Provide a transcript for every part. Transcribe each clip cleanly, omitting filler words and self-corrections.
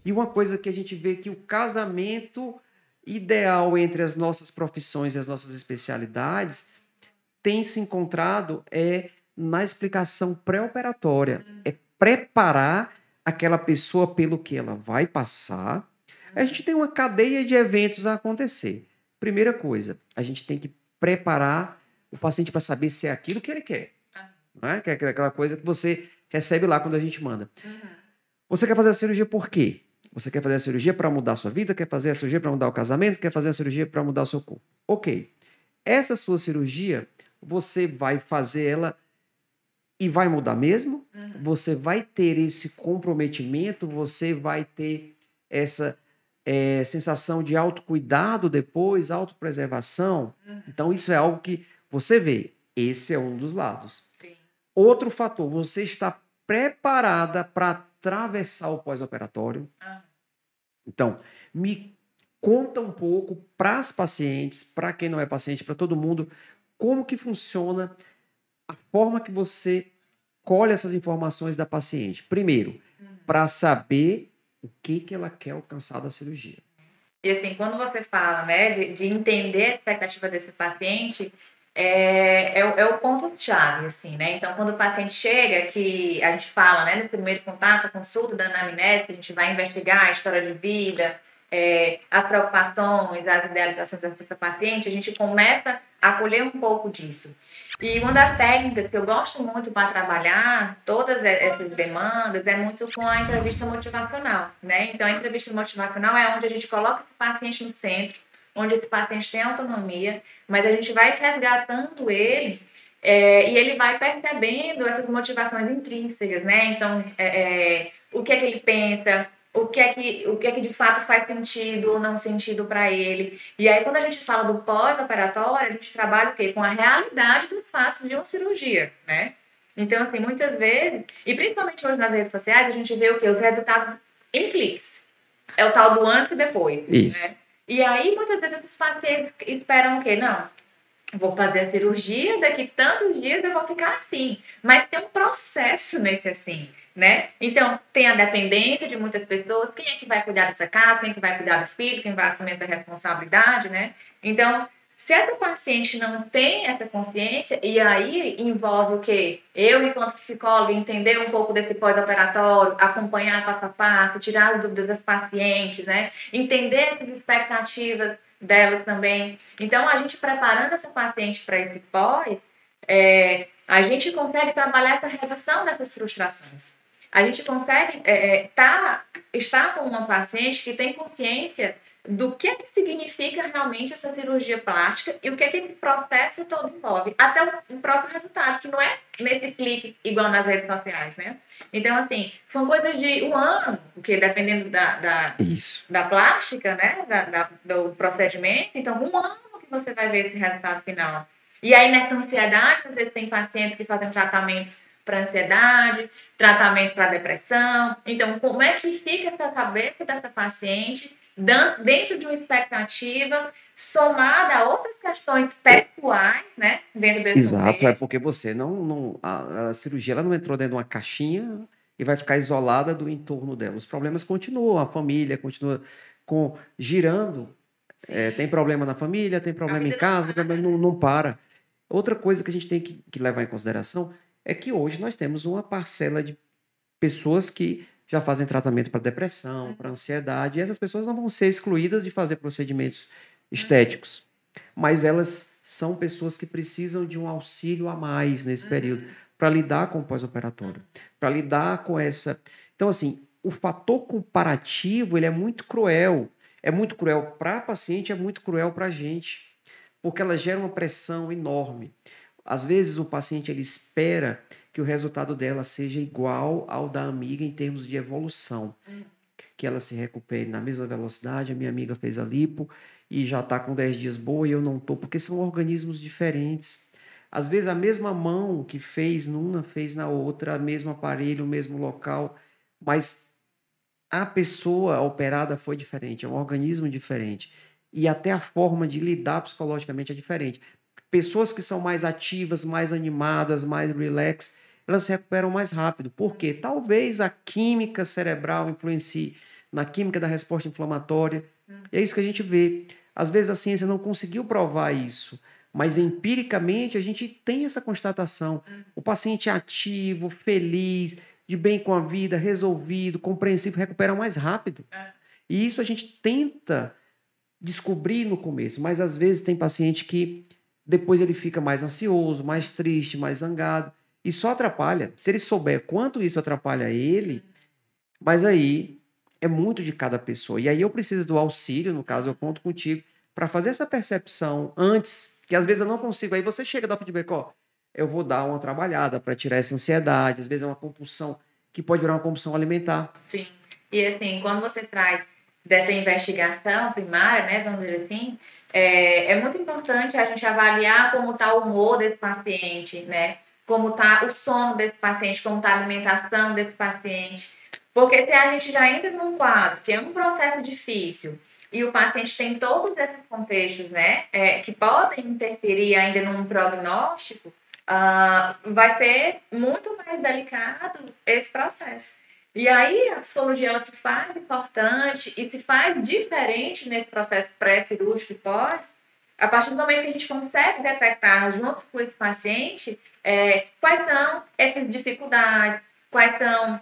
E uma coisa que a gente vê que o casamento ideal entre as nossas profissões e as nossas especialidades tem se encontrado na explicação pré-operatória. É preparar aquela pessoa pelo que ela vai passar. A gente tem uma cadeia de eventos a acontecer. Primeira coisa, a gente tem que preparar o paciente para saber se é aquilo que ele quer. Não é? Que é aquela coisa que você recebe lá quando a gente manda. Você quer fazer a cirurgia por quê? Você quer fazer a cirurgia para mudar a sua vida? Quer fazer a cirurgia para mudar o casamento? Quer fazer a cirurgia para mudar o seu corpo? Ok. Essa sua cirurgia, você vai fazer ela e vai mudar mesmo? Você vai ter esse comprometimento? Você vai ter essa sensação de autocuidado depois, autopreservação? Então, isso é algo que você vê. Esse é um dos lados. Sim. Outro fator, você está preparada para atravessar o pós-operatório? Então, me conta um pouco para as pacientes, para quem não é paciente, para todo mundo, como que funciona a forma que você colhe essas informações da paciente. Primeiro, para saber o que ela quer alcançar da cirurgia. E assim, quando você fala, né, de entender a expectativa desse paciente, é o ponto-chave, assim, né? Então, quando o paciente chega, que a gente fala, né, nesse primeiro contato, a consulta da anamnese, a gente vai investigar a história de vida, as preocupações, as idealizações dessa paciente, a gente começa a colher um pouco disso. E uma das técnicas que eu gosto muito para trabalhar todas essas demandas é muito com a entrevista motivacional, né? Então, a entrevista motivacional é onde a gente coloca esse paciente no centro, onde esse paciente tem autonomia, mas a gente vai resgatando ele e ele vai percebendo essas motivações intrínsecas, né? Então, o que é que ele pensa, o que é que de fato faz sentido ou não sentido para ele. E aí, quando a gente fala do pós-operatório, a gente trabalha o quê? Com a realidade dos fatos de uma cirurgia, né? Então, assim, muitas vezes, e principalmente hoje nas redes sociais, a gente vê o quê? Os resultados em cliques. É o tal do antes e depois. Isso. Né? E aí, muitas vezes, os pacientes esperam o quê? Não, vou fazer a cirurgia, daqui tantos dias eu vou ficar assim. Mas tem um processo nesse assim, né? Então, tem a dependência de muitas pessoas. Quem é que vai cuidar dessa casa? Quem é que vai cuidar do filho? Quem vai assumir essa responsabilidade, né? Então, se essa paciente não tem essa consciência, e aí envolve o quê? Eu, enquanto psicóloga, entender um pouco desse pós-operatório, acompanhar passo a passo, tirar as dúvidas das pacientes, né? Entender essas expectativas delas também. Então, a gente preparando essa paciente para esse pós, a gente consegue trabalhar essa redução dessas frustrações. A gente consegue estar com uma paciente que tem consciência do que significa realmente essa cirurgia plástica e o que esse processo todo envolve, até o próprio resultado, que não é nesse clique igual nas redes sociais, né? Então, assim, são coisas de um ano, porque dependendo da plástica, né, do procedimento, então um ano que você vai ver esse resultado final. E aí, nessa ansiedade, às vezes tem pacientes que fazem tratamentos para ansiedade, tratamento para depressão. Então, como é que fica essa cabeça dessa paciente dentro de uma expectativa somada a outras questões pessoais, né? Dentro desse Exato, contexto. porque você a cirurgia ela não entrou dentro de uma caixinha e vai ficar isolada do entorno dela. Os problemas continuam, a família continua girando. Tem problema na família, tem problema em casa, não para. Outra coisa que a gente tem que levar em consideração é que hoje nós temos uma parcela de pessoas que já fazem tratamento para depressão, para ansiedade, e essas pessoas não vão ser excluídas de fazer procedimentos estéticos, mas elas são pessoas que precisam de um auxílio a mais nesse período para lidar com o pós-operatório, para lidar com essa... Então, assim, o fator comparativo ele é muito cruel. É muito cruel para a paciente, é muito cruel para a gente, porque ela gera uma pressão enorme. Às vezes o paciente ele espera que o resultado dela seja igual ao da amiga em termos de evolução, que ela se recupere na mesma velocidade. A minha amiga fez a lipo e já está com 10 dias boa e eu não estou, porque são organismos diferentes. Às vezes a mesma mão que fez numa, fez na outra, o mesmo aparelho, o mesmo local, mas a pessoa operada foi diferente, é um organismo diferente. E até a forma de lidar psicologicamente é diferente. Pessoas que são mais ativas, mais animadas, mais relax, elas se recuperam mais rápido. Por quê? Talvez a química cerebral influencie na química da resposta inflamatória. E é isso que a gente vê. Às vezes a ciência não conseguiu provar isso, mas empiricamente a gente tem essa constatação. O paciente ativo, feliz, de bem com a vida, resolvido, compreensivo, recupera mais rápido. E isso a gente tenta descobrir no começo, mas às vezes tem paciente que depois ele fica mais ansioso, mais triste, mais zangado, e só atrapalha. Se ele souber quanto isso atrapalha ele, mas aí é muito de cada pessoa. E aí eu preciso do auxílio, no caso eu conto contigo, para fazer essa percepção antes, que às vezes eu não consigo. Aí você chega e dá o feedback, ó, eu vou dar uma trabalhada para tirar essa ansiedade, às vezes é uma compulsão que pode virar uma compulsão alimentar. Sim. E assim, quando você traz dessa investigação primária, né, vamos dizer assim, é muito importante a gente avaliar como está o humor desse paciente, né? Como está o sono desse paciente, como está a alimentação desse paciente. Porque se a gente já entra num quadro que é um processo difícil e o paciente tem todos esses contextos, né, que podem interferir ainda num prognóstico, vai ser muito mais delicado esse processo. E aí a psicologia ela se faz importante e se faz diferente nesse processo pré-cirúrgico e pós, a partir do momento que a gente consegue detectar junto com esse paciente quais são essas dificuldades, quais são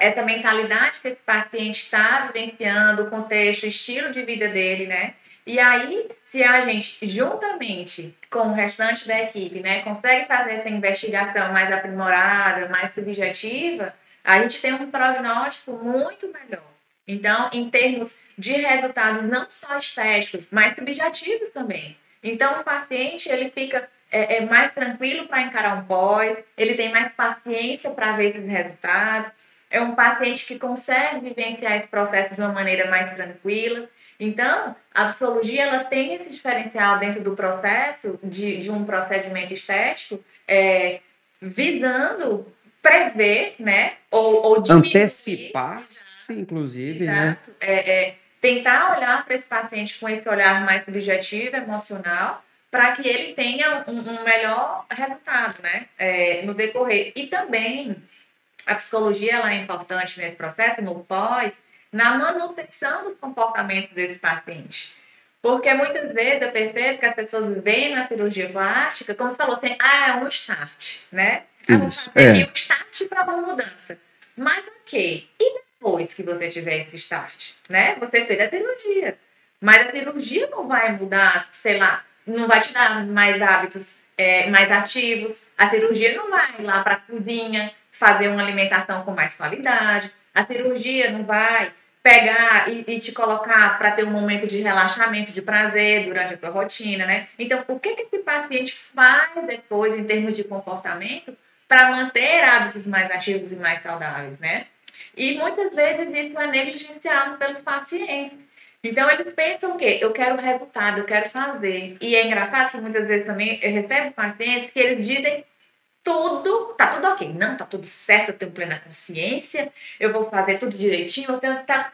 essa mentalidade que esse paciente está vivenciando, o contexto, o estilo de vida dele, né? E aí, se a gente, juntamente com o restante da equipe, né, consegue fazer essa investigação mais aprimorada, mais subjetiva, a gente tem um prognóstico muito melhor. Então, em termos de resultados não só estéticos, mas subjetivos também. Então, o paciente, ele fica mais tranquilo para encarar um pós, ele tem mais paciência para ver esses resultados, é um paciente que consegue vivenciar esse processo de uma maneira mais tranquila. Então, a psicologia ela tem esse diferencial dentro do processo de um procedimento estético, visando prever, né, ou diminuir. Antecipar-se, inclusive, exato, né? Tentar olhar para esse paciente com esse olhar mais subjetivo, emocional, para que ele tenha um melhor resultado, né, no decorrer. E também a psicologia ela é importante nesse processo, no pós, na manutenção dos comportamentos desse paciente. Porque muitas vezes eu percebo que as pessoas veem na cirurgia plástica, como você falou, assim, é um start, né? Isso, um start para uma mudança. Mas ok, e depois que você tiver esse start, né? Você fez a cirurgia, mas a cirurgia não vai mudar, sei lá, não vai te dar mais hábitos mais ativos, a cirurgia não vai ir lá para a cozinha fazer uma alimentação com mais qualidade, a cirurgia não vai pegar e te colocar para ter um momento de relaxamento, de prazer durante a tua rotina, né? Então, o que esse paciente faz depois em termos de comportamento para manter hábitos mais ativos e mais saudáveis, né? E muitas vezes isso é negligenciado pelos pacientes. Então, eles pensam o quê? Eu quero resultado, eu quero fazer. E é engraçado que muitas vezes também eu recebo pacientes que eles dizem tudo, tá tudo ok. Não, tá tudo certo, eu tenho plena consciência, eu vou fazer tudo direitinho, eu tenho tá.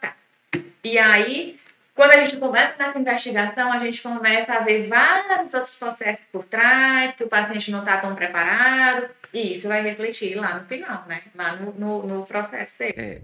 E aí, quando a gente começa nessa investigação, a gente começa a ver vários outros processos por trás, que o paciente não tá tão preparado, e isso vai refletir lá no final, né? Lá no processo dele.